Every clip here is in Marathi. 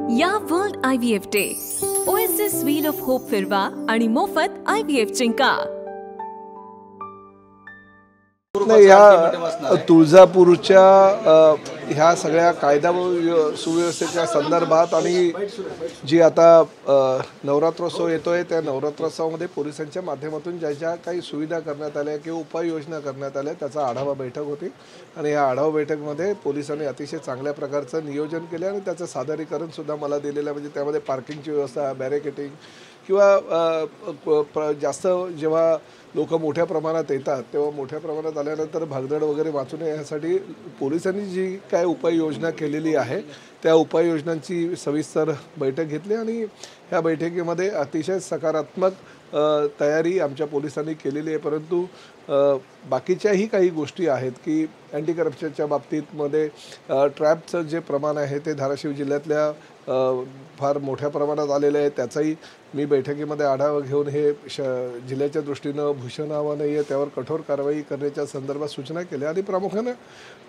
या world IVF day OSS wheel of hope फिरवा आणि मोफत IVF जिंका। नाही, ह्या तुळजापूरच्या ह्या सगळ्या कायदा व सुव्यवस्थेच्या संदर्भात आणि जी आता नवरात्रोत्सव येतोय त्या नवरात्रोत्सवामध्ये पोलिसांच्या माध्यमातून ज्या ज्या काही सुविधा करण्यात आल्या किंवा उपाययोजना करण्यात आल्या त्याचा आढावा बैठक होती आणि या आढावा बैठकमध्ये पोलिसांनी अतिशय चांगल्या प्रकारचं नियोजन केलं आणि त्याचं सादरीकरण सुद्धा मला दिलेलं आहे। म्हणजे त्यामध्ये पार्किंगची व्यवस्था, बॅरिकेडिंग किंवा जास्त जेव्हा लोक मोठ्या प्रमाणात येतात तेव्हा मोठ्या प्रमाणात आल्यानंतर भागदड वगैरे वाचू नये यासाठी पोलिसांनी जी काय उपाययोजना केलेली आहे त्या उपाययोजनांची सविस्तर बैठक घेतली आणि ह्या बैठकीमध्ये अतिशय सकारात्मक तयारी आमच्या पोलिसांनी केलेली आहे। परंतु बाकीच्याही काही गोष्टी आहेत की अँटी करप्शनच्या बाबतीतमध्ये ट्रॅपचं जे प्रमाण आहे ते धाराशिव जिल्ह्यातल्या फार मोठ्या प्रमाणात आलेलं आहे। त्याचाही मी बैठकीमध्ये आढावा घेऊन हे जिल्ह्याच्या दृष्टीनं भूषण आव्हान आहे त्यावर कठोर कारवाई करण्याच्या संदर्भात सूचना केल्या आणि प्रामुख्याने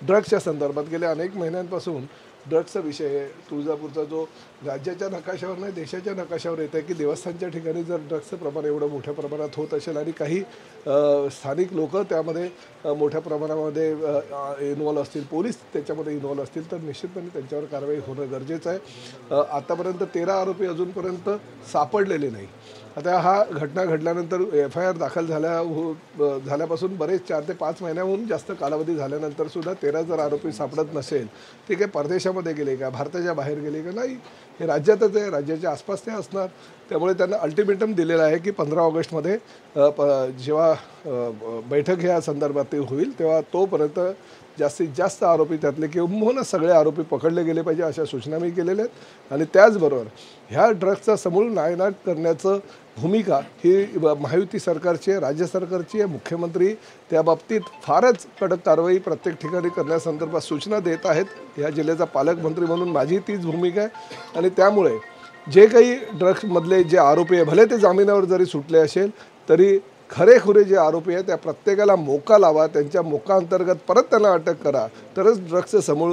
ड्रग्सच्या संदर्भात गेल्या अनेक महिन्यांपासून ड्रग्सचा विषय तुळजापूरचा जो राज्याच्या नकाशावर नाही देशाच्या नकाशावर येत आहे की देवस्थानच्या ठिकाणी जर ड्रग्सचं प्रमाण एवढं मोठ्या प्रमाणात होत असेल आणि काही स्थानिक लोक त्यामध्ये मोठ्या प्रमाणामध्ये इन्व्हॉल्व असतील, पोलीस त्याच्यामध्ये इन्व्हॉल्व असतील तर निश्चितपणे त्यांच्यावर कारवाई होणं गरजेचं आहे। आतापर्यंत 13 आरोपी अजूनपर्यंत सापडलेले नाही। आता हा घटना घडल्यानंतर FIR दाखल झाल्यापासून बरेच 4 ते 5 महिन्याहून जास्त कालावधी झाल्यानंतर सुद्धा 13 जर आरोपी सापडत नसेल ते काय परदेशामध्ये गेले का, भारताच्या बाहेर गेले का? नाही, हे राज्यातच आहे, राज्याच्या आसपास ते असणार। त्यामुळे त्यांना अल्टिमेटम दिलेला आहे की 15 ऑगस्टमध्ये जेव्हा बैठक ह्या संदर्भात होईल तेव्हा तोपर्यंत जास्तीत जास्त आरोपी त्यातले किंवा सगळे आरोपी पकडले गेले पाहिजे अशा सूचना मी केलेल्या आहेत। आणि त्याचबरोबर ह्या ड्रग्सचा समूळ नायनाट करण्याचं भूमिका ही महायुती सरकारची आहे, राज्य सरकारची आहे। मुख्यमंत्री त्या बाबतीत फारच कडक कारवाई प्रत्येक ठिकाणी करण्यासंदर्भात सूचना देत आहेत। या जिल्ह्याचा पालकमंत्री म्हणून माझी तीच भूमिका आहे आणि त्यामुळे जे काही ड्रग्समधले जे आरोपी आहे भले ते जामिनावर जरी सुटले असेल तरी खरेखुरे जे आरोपी आहेत त्या प्रत्येकाला मोका लावा, त्यांच्या मोका अंतर्गत परत त्यांना अटक करा तरच ड्रग्सचं समूळ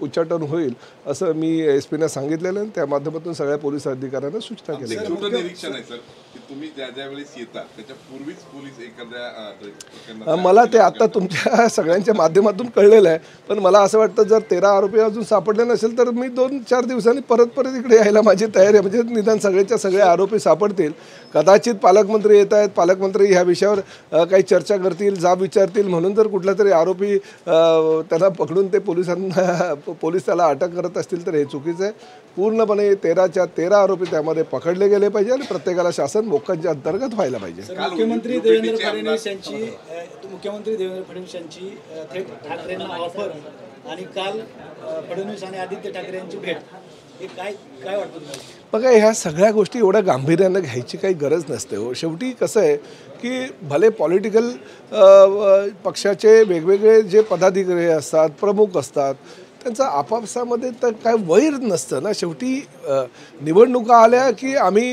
उच्चाटन होईल असं मी SP-ना सांगितलेलं आहे। त्या माध्यमातून सगळ्या पोलीस अधिकाऱ्यांना सूचना केली आहे। निरीक्षण आहे सर की तुम्ही ज्या वेळेस येता त्याच्या पूर्वीच पोलीस एखाद्या मला ते आता तुमच्या सगळ्यांच्या माध्यमातून कळलेलं आहे, पण मला असं वाटतं जर 13 आरोपी अजून सापडले नसेल तर मी 2-4 दिवसांनी परत इकडे यायला माझी तयारी आहे। म्हणजे निदान सगळेच्या सगळे आरोपी सापडतील। कदाचित पालकमंत्री येत आहेत, पालकमंत्री ह्या विषयावर काही चर्चा करतील, जाब विचारतील म्हणून जर कुठला तरी आरोपी त्यांना पकडून ते पोलीस त्याला अटक करत असतील तर हे चुकीचं आहे। पूर्णपणे 13च्या 13 आरोपी त्यामध्ये पकडले गेले पाहिजे आणि प्रत्येकाला शासन मोक्कांच्या अंतर्गत व्हायला पाहिजे। मुख्यमंत्री देवेंद्र फडणवीस यांची थेट ठाकरेंना ऑफर आणि काल फडणवीस आणि आदित्य ठाकरे यांची भेट, हे काय वाटतं? बघा, ह्या सगळ्या गोष्टी एवढ्या गांभीर्यानं घ्यायची काही गरज नसते हो। शेवटी कसं आहे की भले पॉलिटिकल पक्षाचे वेगवेगळे जे पदाधिकारी असतात, प्रमुख असतात, त्यांचं आपापसामध्ये तर काय वैर नसतं ना। शेवटी निवडणुका आल्या की आम्ही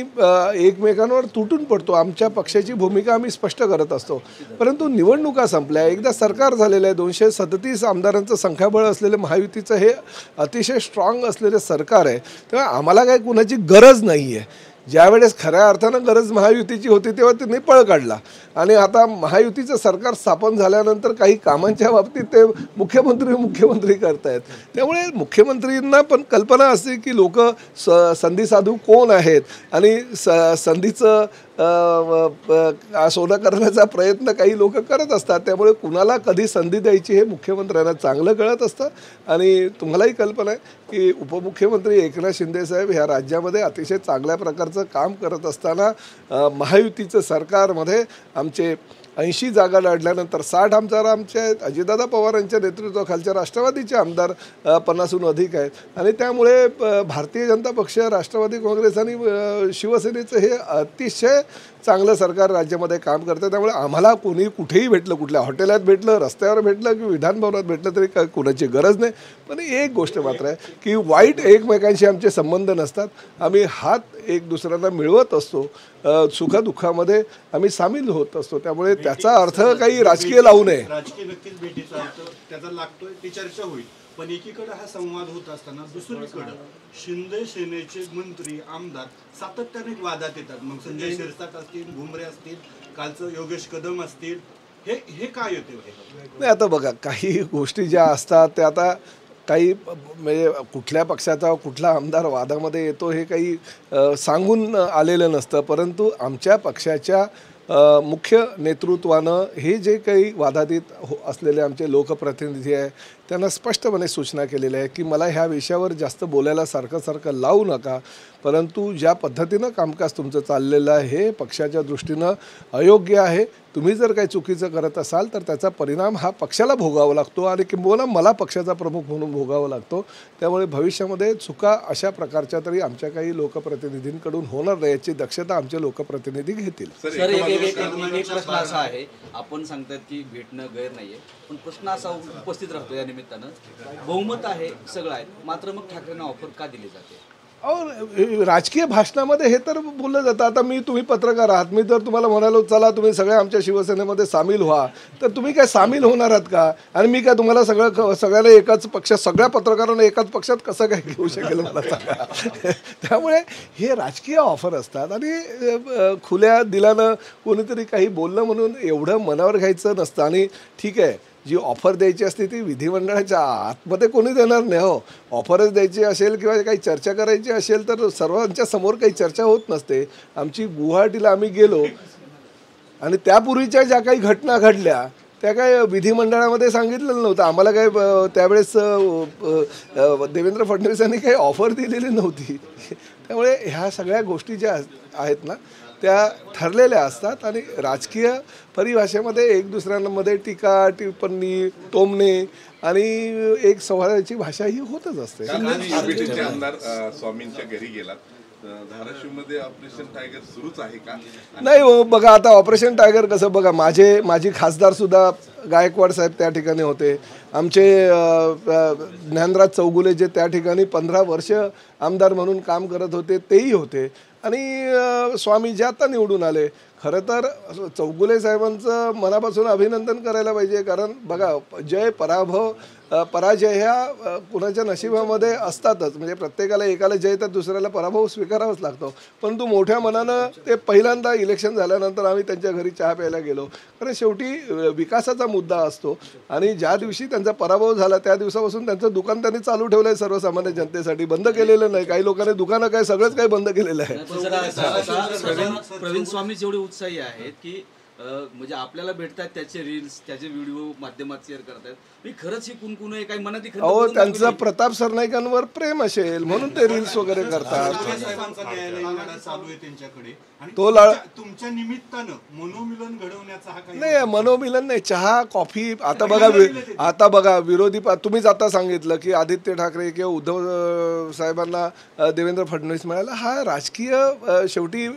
एकमेकांवर तुटून पडतो, आमच्या पक्षाची भूमिका आम्ही स्पष्ट करत असतो। परंतु निवडणुका संपल्या, एकदा सरकार झालेलं आहे, 237 आमदारांचं संख्याबळ असलेलं महायुतीचं हे अतिशय स्ट्रॉंग असलेलं सरकार आहे। तेव्हा आम्हाला काय कुणाची गरज नाही आहे। ज्यावेळेस खऱ्या अर्थानं गरज महायुतीची होती तेव्हा त्यांनी पळ काढला आणि आता महायुतीचं सरकार स्थापन झाल्यानंतर काही कामांच्या बाबतीत ते मुख्यमंत्री करतायत। त्यामुळे मुख्यमंत्रींना पण कल्पना असते की लोक संधी साधू कोण आहेत आणि संधीचं सोनं करण्याचा प्रयत्न काही लोक करत असतात। त्यामुळे कुणाला कधी संधी द्यायची हे मुख्यमंत्र्यांना चांगलं कळत असतं आणि तुम्हालाही कल्पना आहे की उपमुख्यमंत्री एकनाथ शिंदे साहेब ह्या राज्यामध्ये अतिशय चांगल्या प्रकारचं काम करत असताना महायुतीचं सरकारमध्ये आमचे 80 जागा लढल्यानंतर 60 आमदार आमचे आहेत, अजितदादा पवारांच्या नेतृत्वाखालच्या राष्ट्रवादीचे आमदार 50हून अधिक आहेत आणि त्यामुळे भारतीय जनता पक्ष, राष्ट्रवादी काँग्रेस आणि शिवसेनेचं हे अतिशय चांगलं सरकार राज्यामध्ये काम करतं। त्यामुळे आम्हाला कोणी कुठेही भेटलं, कुठल्या हॉटेलात भेटलं, रस्त्यावर भेटलं किंवा विधानभवनात भेटलं तरी काय कुणाची गरज नाही। पण एक गोष्ट मात्र आहे की वाईट एकमेकांशी आमचे संबंध नसतात, आम्ही हात एक दुसऱ्यांना मिळवत असतो, सुखदुःखामध्ये आम्ही सामील होत असतो। त्यामुळे त्याचा अर्थ काही राजकीय लावू नये। राजकीय व्यक्तीच भेटीचा अर्थ त्याचा लागतोय ती चर्चा होईल, पण एकीकडे हा संवाद होत असताना दुसरीकडे शिंदे सेनेचे मंत्री आमदार सातत्याने वादात येतात. मग संजय शिरसाट असतील, भुमरे असतील, कालचं योगेश कदम असतील, हे काय होते? नाही आता बघा, काही गोष्टी ज्या असतात त्या आता काही म्हणजे कुठल्या पक्षाचा कुठला आमदार वादामध्ये येतो हे काही सांगून आलेलं नसतं. परंतु आमच्या पक्षाच्या मुख्य नेतृत्वानं हे जे काही वादातीत असलेले आमचे लोकप्रतिनिधी आहे त्यांना स्पष्टपणे सूचना केलेल्या आहे की मला ह्या विषयावर जास्त बोलायला सारखं लावू नका, परंतु ज्या पद्धतीनं कामकाज तुमचं चाललेलं आहे हे पक्षाच्या दृष्टीनं अयोग्य आहे. तुम्ही जर काही चुकीचं करत असाल तर त्याचा परिणाम हा पक्षाला भोगावा लागतो आणि किंबहुना मला पक्षाचा प्रमुख म्हणून भोगावा लागतो. त्यामुळे भविष्यामध्ये चुका अशा प्रकारच्या तरी आमच्या काही लोकप्रतिनिधींकडून होणार नाही याची दक्षता आमचे लोकप्रतिनिधी घेतील. सर एक प्रश्न असा आहे, आपण सांगतात की भेटणं गैर नाहीये, पण प्रश्न असा उपस्थित राहतो या निमित्तानं, बहुमत आहे सगळं आहे, मात्र मग ठाकरेंना ऑफर का दिली जाते? राजकीय भाषणामध्ये हे तर बोललं जातं. आता तुम्ही पत्रकार आहात, मी जर तुम्हाला म्हणालो चला तुम्ही सगळे आमच्या शिवसेनेमध्ये सामील व्हा, तर तुम्ही काय सामील होणार आहात का? आणि मी काय तुम्हाला सगळ्याला एकाच पक्षात, सगळ्या पत्रकारांना एकाच पक्षात कसं काय घेऊ शकेल मला सांगा. त्यामुळे हे राजकीय ऑफर असतात आणि खुल्या दिलानं कोणीतरी काही बोललं म्हणून एवढं मनावर घ्यायचं नसतं. आणि ठीक आहे, जी ऑफर द्यायची असते ती विधिमंडळाच्या आतमध्ये कोणी देणार नाही हो. ऑफरच द्यायची असेल किंवा काही चर्चा करायची असेल तर सर्वांच्या समोर काही चर्चा होत नसते. आमची गुवाहाटीला आम्ही गेलो आणि त्यापूर्वीच्या ज्या काही घटना घडल्या त्या काय विधिमंडळामध्ये सांगितलेलं नव्हतं आम्हाला. काय त्यावेळेस देवेंद्र फडणवीस यांनी काही ऑफर दिलेली नव्हती. त्यामुळे ह्या सगळ्या गोष्टी ज्या आहेत ना त्या ठरलेल्या असतात आणि राजकीय परिभाषेमध्ये एक दुसऱ्यांमध्ये टीका टिप्पणी टोमणे आणि एक संवादाची भाषा ही होतच असते. आमदार स्वामींच्या घरी गेलात, धाराशिवमध्ये ऑपरेशन टायगर सुरूच आहे का? नाही हो, बघा आता ऑपरेशन टायगर कसं, बघा माझी खासदार सुद्धा गायकवाड साहेब त्या ठिकाणी होते, आमचे ज्ञानराज चौगुले जे त्या ठिकाणी 15 वर्ष आमदार म्हणून काम करत होते तेही होते आणि स्वामी जे आता निवडून आले. खरं तर चौगुले साहेबांचं मनापासून अभिनंदन करायला पाहिजे, कारण बघा पराजय ह्या कुणाच्या नशिबामध्ये असतातच. म्हणजे प्रत्येकाला एकाला जय तर दुसऱ्याला पराभव स्वीकारावाच लागतो. परंतु मोठ्या मनानं ते पहिल्यांदा इलेक्शन झाल्यानंतर आम्ही त्यांच्या घरी चहा प्यायला गेलो, कारण शेवटी विकासाचा मुद्दा असतो. आणि ज्या दिवशी त्यांचा पराभव झाला त्या दिवसापासून त्यांचं दुकान त्यांनी चालू ठेवलं आहे सर्वसामान्य जनतेसाठी, बंद केलेलं नाही. काही लोकांनी दुकानं काय सगळंच काही बंद केलेलं आहे. प्रवीण स्वामी जेवढे उत्साही आहेत की म्हणजे आपल्याला भेटतात, त्याचे रील्स त्याचे व्हिडिओ माध्यमात शेअर करतात, मी खरंच ही कुणकुण आहे काही मनात? अहो त्यांचं प्रताप सरनाईकांवर प्रेम असेल म्हणून ते रील्स वगैरे करतात. तो तुमच्या निमित्तानं मनोमिलन घडवण्याचा हा काही नाही, मनोमिलन नाही, चहा कॉफी. आता बघा विरोधी तुम्हीच आता सांगितलं की आदित्य ठाकरे किंवा उद्धव साहेबांना देवेंद्र फडणवीस मिळाला. हा राजकीय शेवटी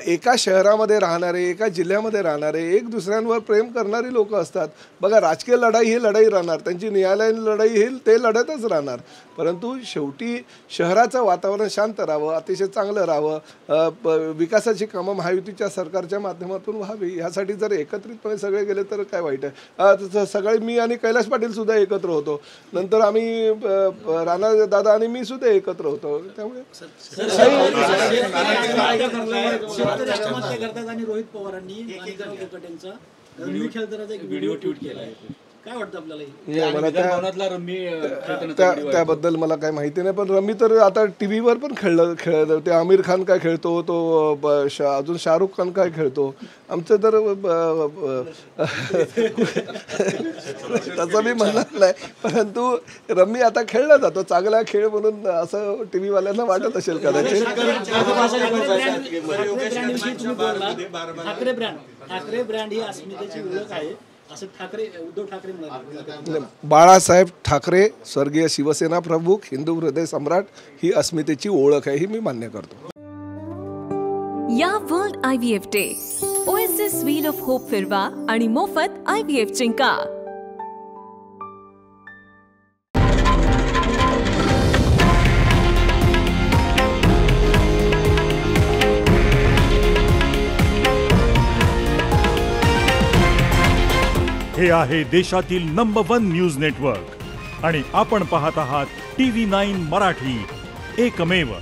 एका शहरामध्ये राहणारे, एका जिल्ह्यामध्ये राहणारे, एक दुसऱ्यांवर प्रेम करणारी लोक असतात. बघा राजकीय लढाई ही लढाई राहणार, त्यांची न्यायालयीन लढाई ही ते लढतच राहणार. परंतु शेवटी शहराचं वातावरण शांत राहावं, अतिशय चांगलं राहावं, विकासाची कामं महायुतीच्या सरकारच्या माध्यमातून व्हावी, यासाठी जर एकत्रितपणे सगळे गेले तर काय वाईट आहे. सगळे मी आणि कैलास पाटील सुद्धा एकत्र होतो, नंतर आम्ही राणा दादा आणि मी सुद्धा एकत्र होतो. त्यामुळे आणि रोहित पवारांनी व्हिडिओ ट्विट केला आहे, काय वाटतं आपल्याला? त्याबद्दल मला काही माहिती नाही, पण रमी तर आता टीव्हीवर पण खेळलं. ते आमिर खान काय खेळतो, तो अजून शाहरुख खान काय खेळतो, आमचं तर तसं मी म्हणणार नाही. परंतु रमी आता खेळला जातो, चांगला खेळ म्हणून असं टीव्हीवाल्यांना वाटत असेल कदाचित. ठाकरे ब्रँड ही अस्मितेची ओळख आहे असं उद्धव ठाकरे म्हणाले. बाळासाहेब ठाकरे स्वर्गीय शिवसेना प्रमुख, हिंदू हृदय सम्राट ही अस्मितेची ओळख आहे, ही मी मान्य करतो. या world IVF day OSS wheel of hope फिरवा आणि मोफत IVF जिंका. हे आहे देशातील नंबर 1 न्यूज नेटवर्क आणि आपण पाहत आहात TV9 मराठी, एकमेव